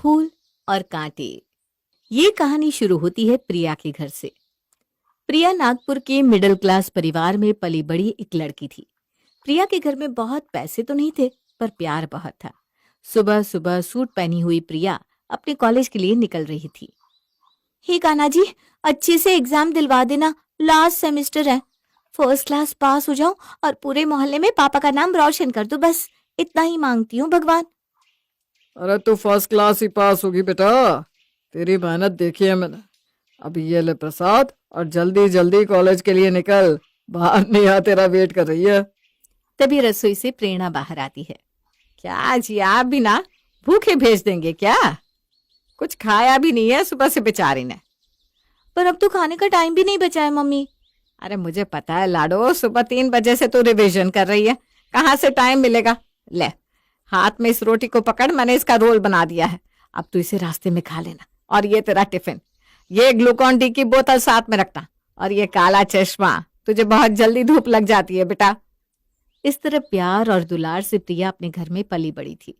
फूल और कांटे। ये कहानी शुरू होती है प्रिया के घर से। प्रिया नागपुर के मिडिल क्लास परिवार में पली बड़ी एक लड़की थी। प्रिया के घर में बहुत पैसे तो नहीं थे, पर प्यार बहुत था। सुबह सुबह सूट पहनी हुई प्रिया अपने कॉलेज के लिए निकल रही थी। हे कान्हा जी, अच्छे से एग्जाम दिलवा देना, लास्ट सेमेस्टर है। फर्स्ट क्लास पास हो जाऊं और पूरे मोहल्ले में पापा का नाम रोशन कर दूं, बस इतना ही मांगती हूँ भगवान। अरे तू फर्स्ट क्लास ही पास होगी बेटा, तेरी मेहनत देखी है मैंने। अब ये ले प्रसाद और जल्दी जल्दी कॉलेज के लिए निकल, बाहर नेहा तेरा वेट कर रही है। तभी रसोई से प्रेरणा बाहर आती है। क्या जी, आप भी ना भूखे भेज देंगे क्या? कुछ खाया भी नहीं है सुबह से बेचारी ने। पर अब तो खाने का टाइम भी नहीं बचा है मम्मी। अरे मुझे पता है लाडो, सुबह 3 बजे से तो रिवीजन कर रही है, कहाँ से टाइम मिलेगा। ले हाथ में इस रोटी को पकड़, मैंने इसका रोल बना दिया है, अब तू इसे रास्ते में खा लेना। और ये तेरा टिफिन, ये ग्लूकॉन डी की बोतल साथ में रखना, और ये काला चश्मा, तुझे बहुत जल्दी धूप लग जाती है बेटा। इस तरह प्यार और दुलार से प्रिया अपने घर में पली बड़ी थी।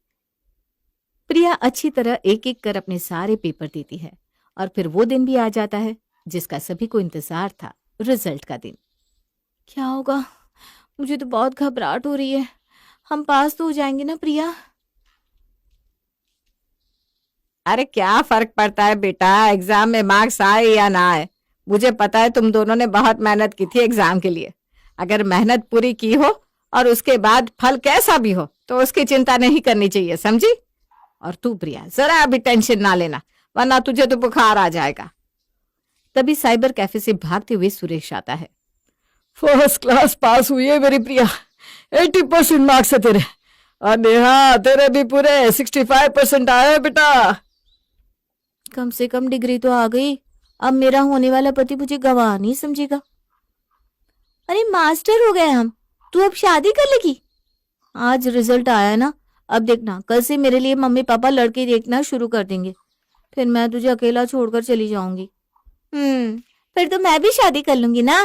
प्रिया अच्छी तरह एक एक कर अपने सारे पेपर देती है, और फिर वो दिन भी आ जाता है जिसका सभी को इंतजार था, रिजल्ट का दिन। क्या होगा? मुझे तो बहुत घबराहट हो रही है। हम पास तो हो जाएंगे ना प्रिया? अरे क्या फर्क पड़ता है बेटा, एग्जाम में मार्क्स आए या ना आए। मुझे पता है तुम दोनों ने बहुत मेहनत की थी एग्जाम के लिए। अगर मेहनत पूरी की हो और उसके बाद फल कैसा भी हो तो उसकी चिंता नहीं करनी चाहिए, समझी? और तू प्रिया जरा अभी टेंशन ना लेना, वरना तुझे तो बुखार आ जाएगा। तभी साइबर कैफे से भागते हुए सुरेश आता है। फर्स्ट क्लास पास हुई है मेरी प्रिया, 80% मार्क्स है तेरे। और नेहा तेरे भी पूरे 65% आए हैं बेटा। कम से कम डिग्री तो आ गई। अब मेरा होने वाला पति मुझे गवाह नहीं समझेगा। अरे मास्टर हो गए हम, तू अब शादी कर लेगी? आज रिजल्ट आया ना, अब देखना कल से मेरे लिए मम्मी पापा लड़के देखना शुरू कर देंगे, फिर मैं तुझे अकेला छोड़कर चली जाऊंगी। फिर तो मैं भी शादी कर लूंगी ना।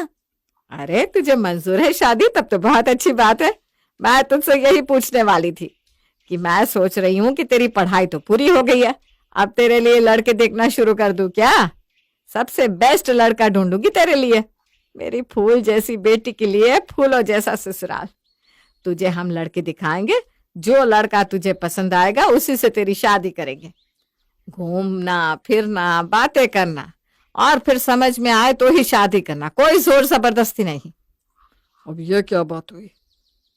अरे तुझे मंजूर है शादी? तब तो बहुत अच्छी बात है। मैं तुझसे यही पूछने वाली थी कि मैं सोच रही हूँ कि तेरी पढ़ाई तो पूरी हो गई है, अब तेरे लिए लड़के देखना शुरू कर दूं क्या? सबसे बेस्ट लड़का ढूंढूंगी तेरे लिए, मेरी फूल जैसी बेटी के लिए फूलों जैसा ससुराल। तुझे हम लड़के दिखाएंगे, जो लड़का तुझे पसंद आएगा उसी से तेरी शादी करेंगे। घूमना फिरना, बातें करना, और फिर समझ में आए तो ही शादी करना, कोई जोर जबरदस्ती नहीं। अब ये क्या बात हुई,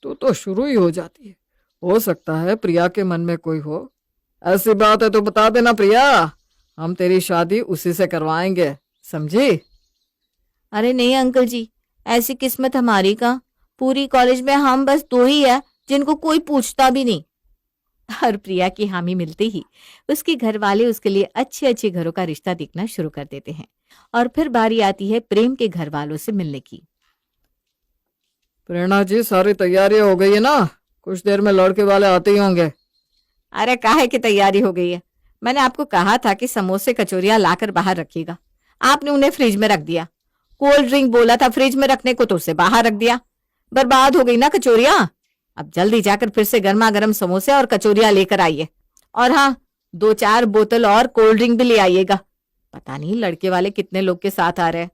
तू तो शुरू ही हो जाती है। हो सकता है प्रिया के मन में कोई हो, ऐसी बात है तो बता देना प्रिया, हम तेरी शादी उसी से करवाएंगे, समझी? अरे नहीं अंकल जी, ऐसी किस्मत हमारी का, पूरी कॉलेज में हम बस 2 ही है जिनको कोई पूछता भी नहीं। और प्रिया की हामी मिलते ही उसके घर वाले उसके लिए अच्छे अच्छे घरों का रिश्ता देखना शुरू कर देते हैं, और फिर बारी आती है प्रेम के घर वालों से मिलने की। प्रेरणा जी, सारी तैयारी हो गई है ना? कुछ देर में लड़के वाले आते ही होंगे। अरे काहे की तैयारी हो गई है? मैंने आपको कहा था कि समोसे कचौरियां लाकर बाहर रखिएगा, आपने उन्हें फ्रिज में रख दिया। कोल्ड ड्रिंक बोला था फ्रिज में रखने को, तो उसे बाहर रख दिया। बर्बाद हो गई ना कचौरियां। अब जल्दी जाकर फिर से गर्मा गर्म समोसे और कचौरियां लेकर आइए, और हाँ 2-4 बोतल और कोल्ड ड्रिंक भी ले आइएगा। पता नहीं लड़के वाले कितने लोग के साथ आ रहे हैं।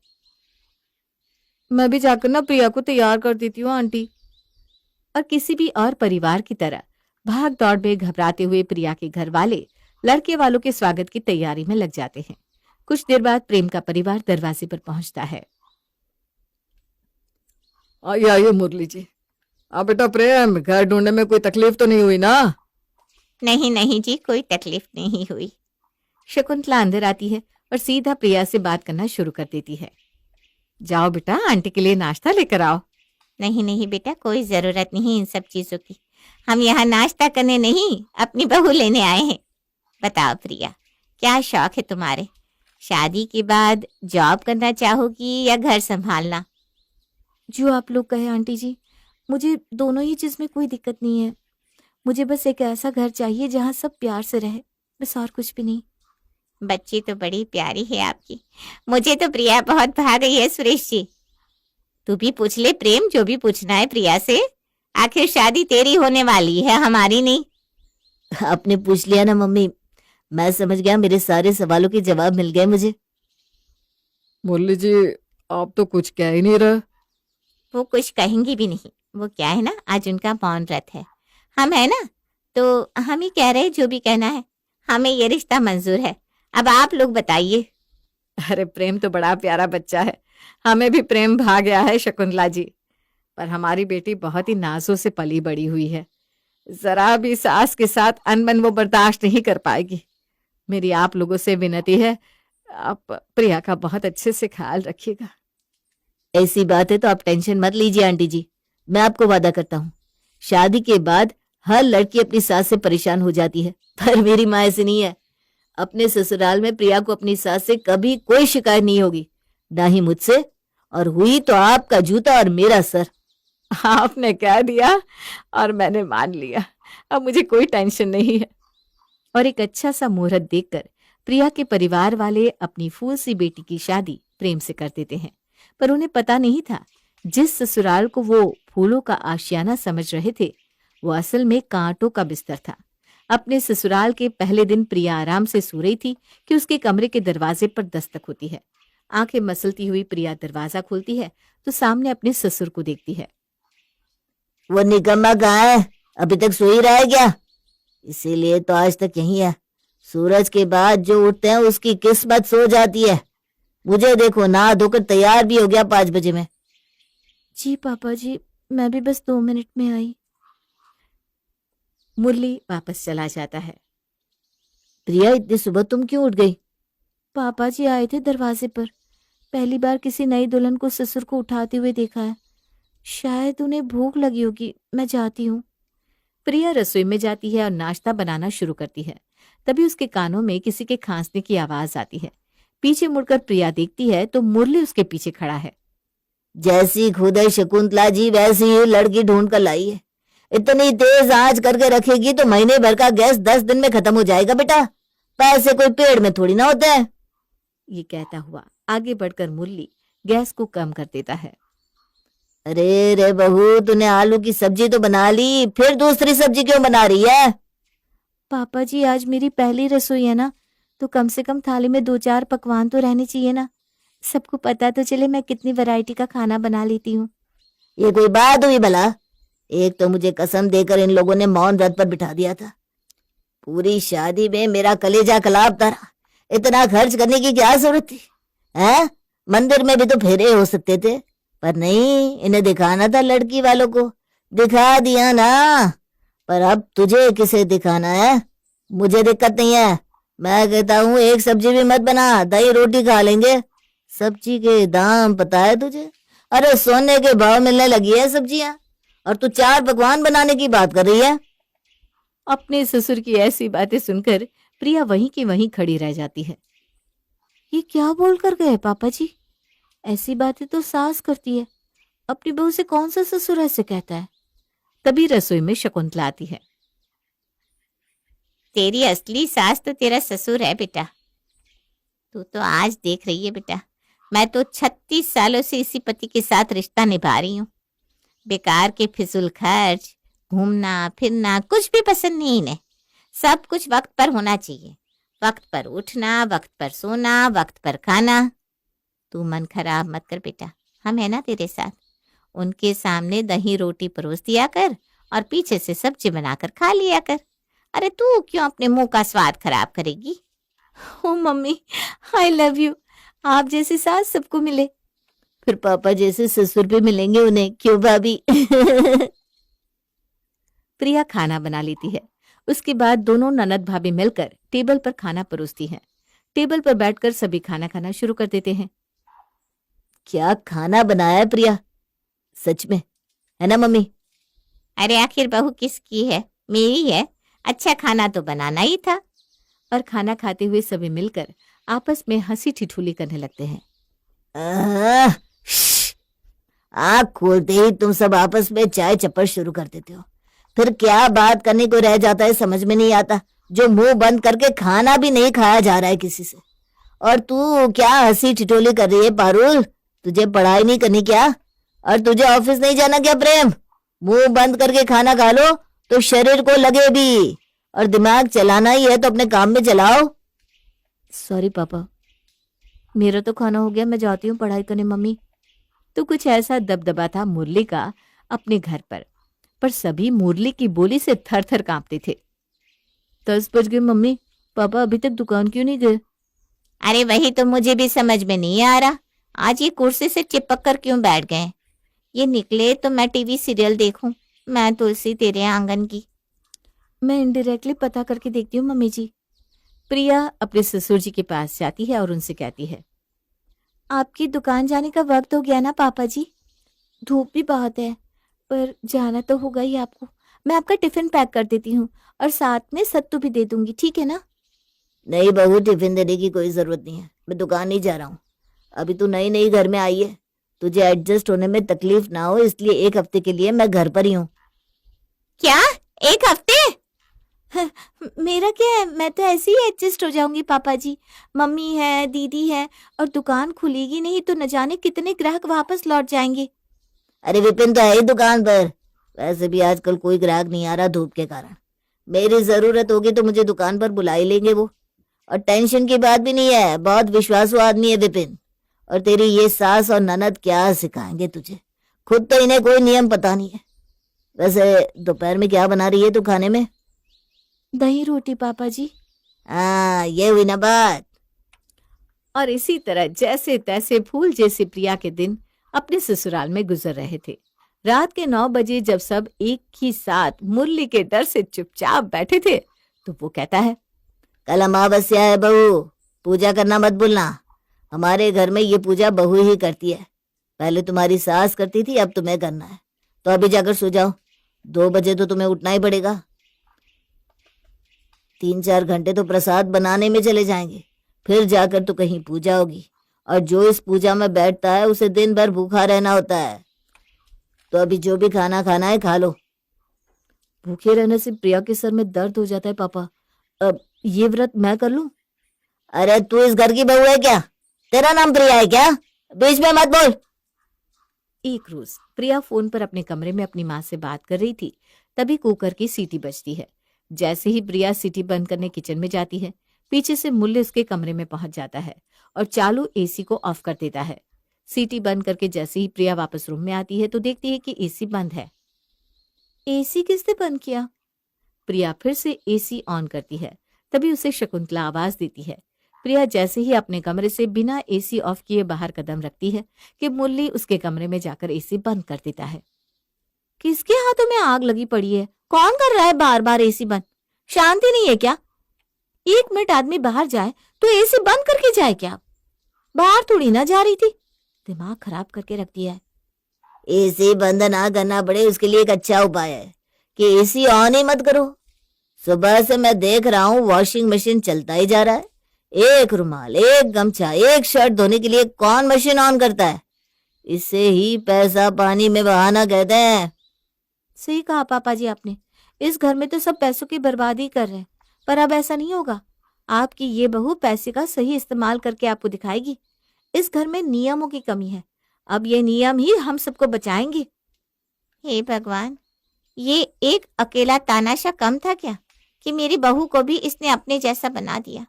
मैं भी जाकर ना प्रिया को तैयार कर देती हूँ आंटी। और किसी भी और परिवार की तरह भाग दौड़ में घबराते हुए प्रिया के घर वाले लड़के वालों के स्वागत की तैयारी में लग जाते हैं। कुछ देर बाद प्रेम का परिवार दरवाजे पर पहुंचता है। आइए आइए मुरली जी। बेटा प्रेम, घर ढूंढने में कोई तकलीफ तो नहीं हुई ना? नहीं नहीं जी, कोई तकलीफ नहीं हुई। शकुंतला अंदर आती है और सीधा प्रिया से बात करना शुरू कर देती है। जाओ बेटा, आंटी के लिए नाश्ता लेकर आओ। नहीं नहीं बेटा, कोई जरूरत नहीं इन सब चीजों की, हम यहाँ नाश्ता करने नहीं अपनी बहू लेने आए हैं। बताओ प्रिया, क्या शौक है तुम्हारे? शादी के बाद जॉब करना चाहोगी या घर संभालना? जो आप लोग कहे आंटी जी, मुझे दोनों ही चीज में कोई दिक्कत नहीं है। मुझे बस एक ऐसा घर चाहिए जहाँ सब प्यार से रहे, बस और कुछ भी नहीं। बच्ची तो बड़ी प्यारी है आपकी, मुझे तो प्रिया बहुत भा गई है सुरेश जी। तू भी पूछ ले प्रेम, जो भी पूछना है प्रिया से, आखिर शादी तेरी होने वाली है, हमारी नहीं। आपने पूछ लिया ना मम्मी, मैं समझ गया, मेरे सारे सवालों के जवाब मिल गए मुझे। मुरली जी, आप तो कुछ कह ही नहीं रहे। वो कुछ कहेंगी भी नहीं। वो क्या है ना, आज उनका मौन व्रत है। हम है ना, तो हम ही कह रहे जो भी कहना है। हमें ये रिश्ता मंजूर है। अब आप लोग बताइए। अरे प्रेम तो बड़ा प्यारा बच्चा है, हमें भी प्रेम भा गया है शकुंतला जी। पर हमारी बेटी बहुत ही नाजों से पली बड़ी हुई है, जरा भी सास के साथ अनबन वो बर्दाश्त नहीं कर पाएगी। मेरी आप लोगों से विनती है, आप प्रिया का बहुत अच्छे से ख्याल रखिएगा। ऐसी बात है तो आप टेंशन मत लीजिए आंटी जी। मैं आपको वादा करता हूँ, शादी के बाद हर लड़की अपनी सास से परेशान हो जाती है, पर मेरी माँ ऐसी नहीं है। अपने ससुराल में प्रिया को अपनी सास से कभी कोई शिकायत नहीं होगी, ना ही मुझसे, और हुई तो आपका जूता और मेरा सर। आपने कह दिया और मैंने मान लिया, अब मुझे कोई टेंशन नहीं है। और एक अच्छा सा मुहूर्त देखकर प्रिया के परिवार वाले अपनी फूल सी बेटी की शादी प्रेम से कर देते हैं। पर उन्हें पता नहीं था, जिस ससुराल को वो फूलों का आशियाना समझ रहे थे, वो असल में कांटों का बिस्तर था। अपने ससुराल के पहले दिन प्रिया आराम से सो रही थी कि उसके कमरे के दरवाजे पर दस्तक होती है। आंखें मसलती हुई प्रिया दरवाजा खोलती है तो सामने अपने ससुर को देखती है। वो निकम्मा कहाँ है? अभी तक सो ही रहा है क्या? इसीलिए तो आज तक यहीं है। सूरज के बाद जो उठते हैं उसकी किस्मत सो जाती है। मुझे देखो, नहा धोकर तैयार भी हो गया 5 बजे में। जी पापा जी, मैं भी बस 2 मिनट में आई। मुरली वापस चला जाता है। प्रिया, इतनी सुबह तुम क्यों उठ गई? पापा जी आए थे दरवाजे पर। पहली बार किसी नई दुल्हन को ससुर को उठाते हुए देखा है। शायद उन्हें भूख लगी होगी, मैं जाती हूँ। प्रिया रसोई में जाती है और नाश्ता बनाना शुरू करती है। तभी उसके कानों में किसी के खांसने की आवाज आती है। पीछे मुड़कर प्रिया देखती है तो मुरली उसके पीछे खड़ा है। जैसी खुद है शकुंतला जी, वैसी ही लड़की ढूंढ कर लाई है। इतनी तेज आंच करके रखेगी तो महीने भर का गैस 10 दिन में खत्म हो जाएगा बेटा। पैसे कोई पेड़ में थोड़ी ना होते हैं। ये कहता हुआ आगे बढ़कर मुरली गैस को कम कर देता है। अरे रे बहू, तूने आलू की सब्जी तो बना ली, फिर दूसरी सब्जी क्यों बना रही है? पापा जी, आज मेरी पहली रसोई है ना, तो कम से कम थाली में 2-4 पकवान तो रहने चाहिए ना। सबको पता तो चले मैं कितनी वैरायटी का खाना बना लेती हूँ। ये कोई बात हुई भला? एक तो मुझे कसम देकर इन लोगों ने मौन व्रत पर बिठा दिया था। पूरी शादी में मेरा कलेजा कलापता रहा। इतना खर्च करने की क्या जरूरत थी? हैं? मंदिर में भी तो फेरे हो सकते थे, पर नहीं, इन्हें दिखाना था लड़की वालों को। दिखा दिया ना। पर अब तुझे किसे दिखाना है? मुझे दिक्कत नहीं है। मैं कहता हूँ एक सब्जी भी मत बना, दही रोटी खा लेंगे। सब्जी के दाम पता है तुझे? अरे सोने के भाव मिलने लगी है सब्जियां, और तू 4 पकवान बनाने की बात कर रही है। अपने ससुर की ऐसी बातें सुनकर प्रिया वहीं की वहीं खड़ी रह जाती है। ये क्या बोल कर गए पापा जी? ऐसी बातें तो सास करती है, अपनी बहू से कौन सा ससुर ऐसे कहता है? तभी रसोई में शकुंतला आती है। तेरी असली सास तो तेरा ससुर है बेटा। तू तो आज देख रही है बेटा, मैं तो 36 सालों से इसी पति के साथ रिश्ता निभा रही हूँ। बेकार के फिजूल खर्च, घूमना फिरना कुछ भी पसंद नहीं इन्हें। सब कुछ वक्त पर होना चाहिए। वक्त पर उठना, वक्त पर सोना, वक्त पर खाना। तू मन खराब मत कर बेटा, हम है ना तेरे साथ। उनके सामने दही रोटी परोस दिया कर और पीछे से सब्जी बनाकर खा लिया कर। अरे तू क्यों अपने मुंह का स्वाद खराब करेगी? ओ मम्मी, आई लव यू। आप जैसी सास सबको मिले, फिर पापा जैसे ससुर भी मिलेंगे उन्हें, क्यों भाभी? प्रिया खाना बना लेती है। उसके बाद दोनों ननद भाभी मिलकर टेबल पर खाना परोसती हैं। टेबल पर बैठकर सभी खाना खाना शुरू कर देते हैं। क्या खाना बनाया है प्रिया? सच में, है ना मम्मी? अरे आखिर बहू किसकी है? मेरी है। अच्छा खाना तो बनाना ही था। और खाना खाते हुए सभी मिलकर आपस में हंसी ठिठोली करने लगते हैं। आँख खोलते ही तुम सब आपस में चाय चप्पड़ शुरू कर देते हो। फिर क्या बात करने को रह जाता है समझ में नहीं आता, जो मुंह बंद करके खाना भी नहीं खाया जा रहा है किसी से। और तू क्या हंसी ठिठोली कर रही है पारुल? तुझे पढ़ाई नहीं करनी क्या? और तुझे ऑफिस नहीं जाना क्या प्रेम? मुंह बंद करके खाना खा लो तो शरीर को लगे भी, और दिमाग चलाना ही है तो अपने काम में चलाओ। सॉरी पापा, मेरा तो खाना हो गया, मैं जाती हूँ पढ़ाई करने मम्मी। तो कुछ ऐसा दबदबा था मुरली का अपने घर पर सभी मुरली की बोली से थर थर कांपते थे। 10 बज गए मम्मी, पापा अभी तक दुकान क्यों नहीं गए? अरे वही तो मुझे भी समझ में नहीं आ रहा, आज ये कुर्सी से चिपक कर क्यों बैठ गए? ये निकले तो मैं टीवी सीरियल देखूं, मैं तो इसी तेरे आंगन की। मैं इनडायरेक्टली पता करके देखती हूँ मम्मी जी। प्रिया अपने ससुर जी के पास जाती है और उनसे कहती है, आपकी दुकान जाने का वक्त हो गया ना पापा जी। धूप भी बहुत है, पर जाना तो होगा ही आपको। मैं आपका टिफिन पैक कर देती हूँ और साथ में सत्तू भी दे दूंगी, ठीक है ना? नहीं बहू, टिफिन देने की कोई जरूरत नहीं है, मैं दुकान नहीं जा रहा हूँ। अभी तू नई नई घर में आई है, तुझे एडजस्ट होने में तकलीफ ना हो, इसलिए 1 हफ्ते के लिए मैं घर पर ही हूँ। क्या 1 हफ्ते? मेरा क्या है, मैं तो ऐसे ही एडजस्ट हो जाऊंगी पापा जी। मम्मी है, दीदी है, और दुकान खुलेगी नहीं तो न जाने कितने ग्राहक वापस लौट जाएंगे। अरे विपिन तो है ही दुकान पर, वैसे भी आजकल कोई ग्राहक नहीं आ रहा धूप के कारण। मेरी जरूरत होगी तो मुझे दुकान पर बुला ही लेंगे वो। और टेंशन की बात भी नहीं है, बहुत विश्वासु आदमी है विपिन। और तेरी ये सास और ननद क्या सिखाएंगे तुझे, खुद तो इन्हें कोई नियम पता नहीं है। वैसे दोपहर में क्या बना रही है तू खाने में? दही रोटी पापा जी। हाँ, ये हुई ना बात। और इसी तरह जैसे तैसे फूल जैसे प्रिया के दिन अपने ससुराल में गुजर रहे थे। रात के 9 बजे जब सब एक ही साथ मुरली के डर से चुपचाप बैठे थे तो वो कहता है, कल अमावस्या है बहू, पूजा करना मत भूलना। हमारे घर में ये पूजा बहू ही करती है, पहले तुम्हारी सास करती थी, अब तुम्हें करना है। तो अभी जाकर सो जाओ, 2 बजे तो तुम्हें उठना ही पड़ेगा। 3-4 घंटे तो प्रसाद बनाने में चले जाएंगे, फिर जाकर तो कहीं पूजा होगी। और जो इस पूजा में बैठता है उसे दिन भर भूखा रहना होता है। तो अभी जो भी खाना खाना है खा लो। भूखे रहने से प्रिया के सर में दर्द हो जाता है पापा, अब ये व्रत मैं कर लूं? अरे तू इस घर की बहू है क्या? तेरा नाम प्रिया है क्या? बीच में मत बोल। एक रोज प्रिया फोन पर अपने कमरे में अपनी माँ से बात कर रही थी, तभी कुकर की सीटी बजती है। जैसे ही प्रिया सीटी बंद करने किचन में जाती है, पीछे से मुल्ले उसके कमरे में पहुंच जाता है और चालू एसी को ऑफ कर देता है। सीटी बंद करके जैसे ही प्रिया वापस रूम में आती है तो देखती है कि एसी बंद है। एसी किसने बंद किया? प्रिया फिर से एसी ऑन करती है, तभी उसे शकुंतला आवाज देती है। प्रिया जैसे ही अपने कमरे से बिना एसी ऑफ किए बाहर कदम रखती है कि मुरली उसके कमरे में जाकर एसी बंद कर देता है। किसके हाथों में आग लगी पड़ी है? कौन कर रहा है बार बार एसी बंद? शांति नहीं है क्या? 1 मिनट आदमी बाहर जाए तो एसी बंद करके जाए क्या? बाहर थोड़ी ना जा रही थी, दिमाग खराब करके रख दिया है। एसी बंद ना करना पड़े उसके लिए एक अच्छा उपाय है कि एसी ऑन ही मत करो। सुबह से मैं देख रहा हूँ वॉशिंग मशीन चलता ही जा रहा है। एक रुमाल, एक गमछा, एक शर्ट धोने के लिए कौन मशीन ऑन करता है? इसे ही पैसा पानी में बहाना कहते हैं। सही कहा पापा जी आपने, इस घर में तो सब पैसों की बर्बादी कर रहे हैं, पर अब ऐसा नहीं होगा। आपकी ये बहू पैसे का सही इस्तेमाल करके आपको दिखाएगी। इस घर में नियमों की कमी है, अब ये नियम ही हम सबको बचाएंगे। हे भगवान, ये एक अकेला तानाशाह कम था क्या कि मेरी बहू को भी इसने अपने जैसा बना दिया।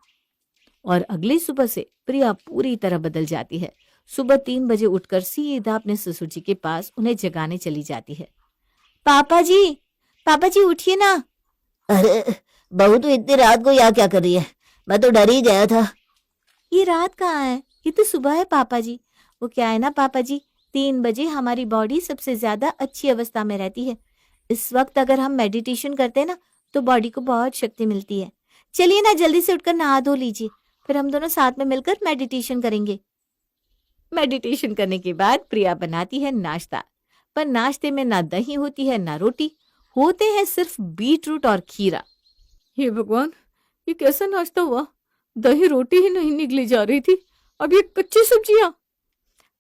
और अगली सुबह से प्रिया पूरी तरह बदल जाती है। सुबह 3 बजे उठकर सीधा अपने ससुर जी के पास उन्हें जगाने चली जाती है। पापा जी उठिए ना। अरे बहू तो इतनी रात को यहाँ क्या कर रही है? मैं तो डर ही गया था। ये रात कहाँ है, ये तो सुबह है पापा जी। वो क्या है ना पापा जी, 3 बजे हमारी बॉडी सबसे ज्यादा अच्छी अवस्था में रहती है। इस वक्त अगर हम मेडिटेशन करते हैं ना तो बॉडी को बहुत शक्ति मिलती है। चलिए ना जल्दी से उठकर नहा धो लीजिए, फिर हम दोनों साथ में मिलकर मेडिटेशन करेंगे। मेडिटेशन करने के बाद प्रिया बनाती है नाश्ता, पर नाश्ते में ना दही होती है ना रोटी, होते हैं सिर्फ बीटरूट और खीरा। हे भगवान, ये कैसा नाश्ता हुआ? दही रोटी ही नहीं निकली जा रही थी, अब ये कच्ची सब्जियां।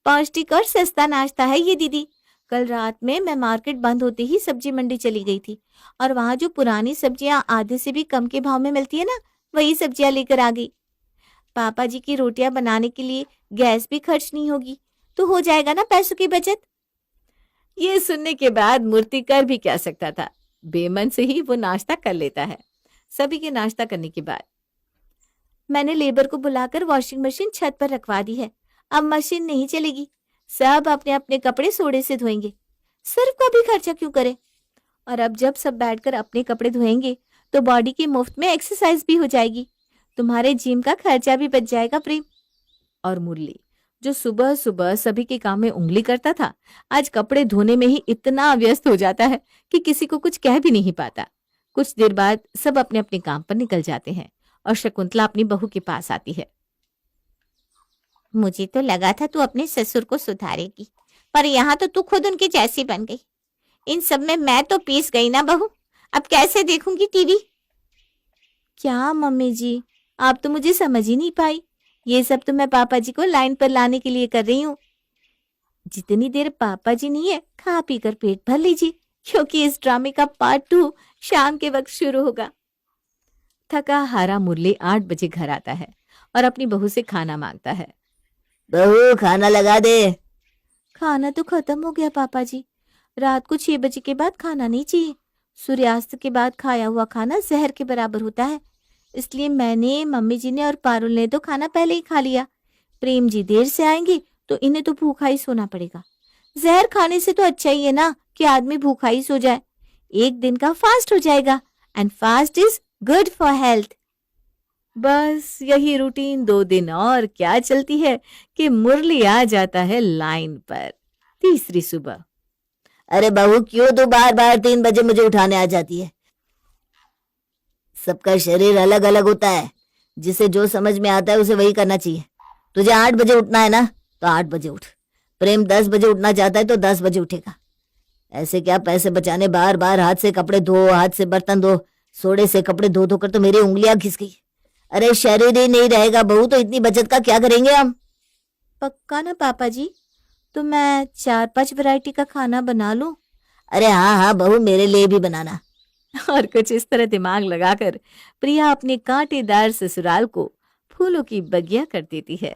पौष्टिक और सस्ता नाश्ता है ये दीदी। कल रात में मैं मार्केट बंद होते ही सब्जी मंडी चली गई थी और वहां जो पुरानी सब्जियां आधे से भी कम के भाव में मिलती है ना, वही सब्जियां लेकर आ गई। पापा जी की रोटियां बनाने के लिए गैस भी खर्च नहीं होगी, तो हो जाएगा ना पैसों की बचत। ये सुनने के बाद मूर्ति कर भी क्या सकता था, बेमन से ही वो नाश्ता कर लेता है। सभी के नाश्ता करने के बाद। मैंने लेबर को बुलाकर वॉशिंग मशीन छत पर रखवा दी है। अब मशीन नहीं चलेगी, सब अपने अपने कपड़े सोडे से धोएंगे। सर्फ का भी खर्चा क्यों करे? और अब जब सब बैठकर अपने कपड़े धोएंगे तो बॉडी की मुफ्त में एक्सरसाइज भी हो जाएगी। तुम्हारे जिम का खर्चा भी बच जाएगा प्रेम। और मुरली, जो सुबह सुबह सभी के काम में उंगली करता था, आज कपड़े धोने में ही इतना व्यस्त हो जाता है कि किसी को कुछ कह भी नहीं पाता। कुछ देर बाद सब अपने अपने काम पर निकल जाते हैं और शकुंतला अपनी बहू के पास आती है। मुझे तो लगा था तू अपने ससुर को सुधारेगी, पर यहाँ तो तू खुद उनकी जैसी बन गई। इन सब में मैं तो पीस गई ना बहू, अब कैसे देखूंगी टीवी? क्या मम्मी जी, आप तो मुझे समझ ही नहीं पाई। ये सब तो मैं पापा जी को लाइन पर लाने के लिए कर रही हूँ। जितनी देर पापा जी नहीं है, खा पी कर पेट भर लीजिए, क्योंकि इस ड्रामे का पार्ट 2 शाम के वक्त शुरू होगा। थका हारा मुरली 8 बजे घर आता है और अपनी बहू से खाना मांगता है। बहू खाना लगा दे। खाना तो खत्म हो गया पापा जी। रात को 6 बजे के बाद खाना नहीं चाहिए। सूर्यास्त के बाद खाया हुआ खाना जहर के बराबर होता है। इसलिए मैंने, मम्मी जी ने और पारुल ने तो खाना पहले ही खा लिया। प्रेम जी देर से आएंगे तो इन्हें तो भूखा ही सोना पड़ेगा। जहर खाने से तो अच्छा ही है ना कि आदमी भूखा ही सो जाए। एक दिन का फास्ट हो जाएगा, and fast is good for health. बस यही रूटीन 2 दिन और क्या चलती है कि मुरली आ जाता है लाइन पर। तीसरी सुबह। अरे बहू, क्यों तू बार बार 3 बजे मुझे उठाने आ जाती है? सबका शरीर अलग अलग होता है, जिसे जो समझ में आता है उसे वही करना चाहिए। तुझे 8 बजे उठना है ना, तो 8 बजे उठ। प्रेम 10 बजे उठना चाहता है तो 10 बजे उठेगा। ऐसे क्या पैसे बचाने बार बार हाथ से कपड़े धो, हाथ से बर्तन धो, सोडे से कपड़े धो धो कर तो मेरी उंगलियां घिस गई। अरे शरीर ही नहीं रहेगा बहू, तो इतनी बचत का क्या करेंगे हम? पक्का ना पापा जी? तो मैं 4-5 वैरायटी का खाना बना लूं? अरे हाँ हाँ बहू, मेरे लिए भी बनाना। और कुछ इस तरह दिमाग लगाकर प्रिया अपने कांटेदार ससुराल को फूलों की बगिया कर देती है।